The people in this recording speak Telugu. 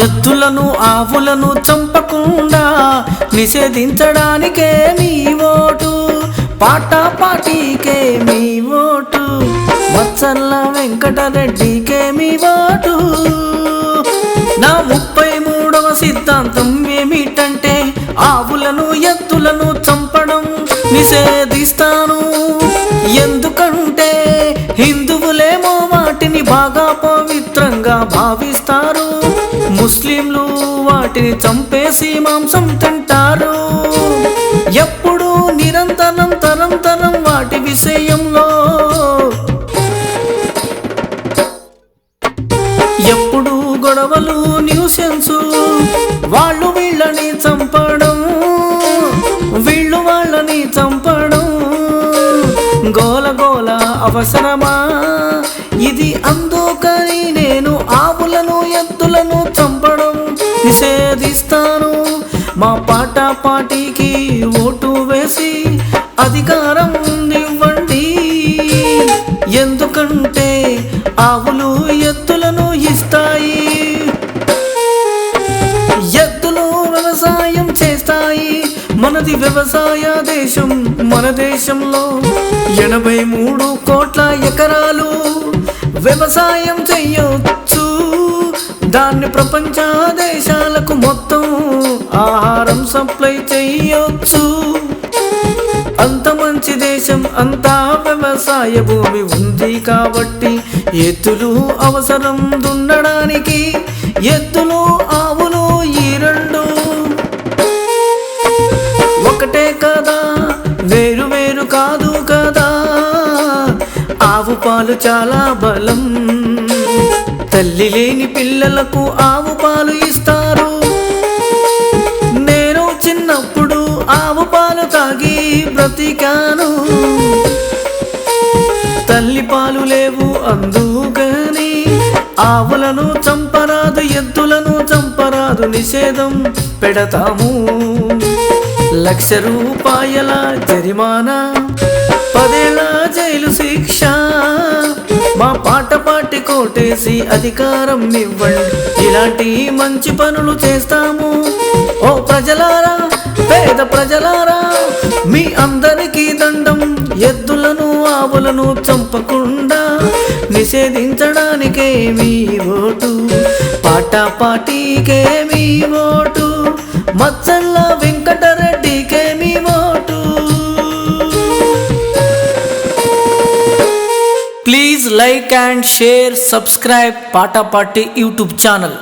ఎద్దులను ఆవులను చంపకుండా నిషేధించడానికే మీ ఓటు, పాటాపాటికే మీ ఓటు, మచ్చల్ల వెంకటరెడ్డికే మీ ఓటు. నా 33వ సిద్ధాంతం ఏమిటంటే ఆవులను ఎద్దులను చంపడం నిషేధిస్తాను. ఎందుకంటే హిందువులేమో వాటిని బాగా పవిత్రంగా భావిస్తారు, ముస్లింలు వాటిని చంపేసి మాంసం తింటారు. ఎప్పుడు నిరంతరం తరం వాటి విషయంలో ఎప్పుడు గొడవలు న్యూసెన్స్, వాళ్ళు వీళ్ళని చంపడం వీళ్ళు వాళ్ళని చంపడం, గోల గోల అవసరమా ఇది? అందుకని నేను ఆవులను ఎద్దులను చంపడం నిషేధిస్తాను. మా పాటాపాటికి ఓటు వేసి అధికారం ఇవ్వండి. ఎందుకంటే ఆవులు ఎద్దులను ఇస్తాయి, ఎద్దులు వ్యవసాయం చేస్తాయి. మనది వ్యవసాయ దేశం, మన దేశంలో 83 కోట్ల ఎకరాలు వ్యవసాయం చెయ్యొచ్చు. దాన్ని ప్రపంచ దేశాలకు మొత్తం ఆహారం సప్లై చెయ్యొచ్చు. అంత మంచి దేశం, అంతా వ్యవసాయ భూమి ఉంది కాబట్టి ఎద్దులు అవసరం దున్నడానికి. ఎద్దులు ఆవులు ఈ రెండు ఒకటే కదా, వేరు వేరు కాదు కదా. ఆవు పాలు చాలా బలం, తల్లి లేని పిల్లలకు ఆవు పాలు ఇస్తారు. నేను చిన్నప్పుడు ఆవు పాలు తాగి బ్రతికాను, తల్లి పాలు లేవు అందుకని ఆవులను చంపరాదు, ఎద్దులను చంపరాదు, నిషేధం పెడతాము. 1,00,000 రూపాయల జరిమానా, 10 ఏళ్ల జైలు శిక్ష. మా పాటపాటి కోటేసి అధికారం ఇవ్వండి, ఇలాంటి మంచి పనులు చేస్తాము. ఓ ప్రజలారా, పేద ప్రజలారా, మీ అందరికీ దండం. ఎద్దులను ఆవులను చంపకుండా నిషేధించడానికే మీ ఓటు, పాటాపాటికే మీ ఓటు, మచ్చల్ల వెంకటరెడ్డికే మీ vote. Please like and share, subscribe Patapati YouTube channel.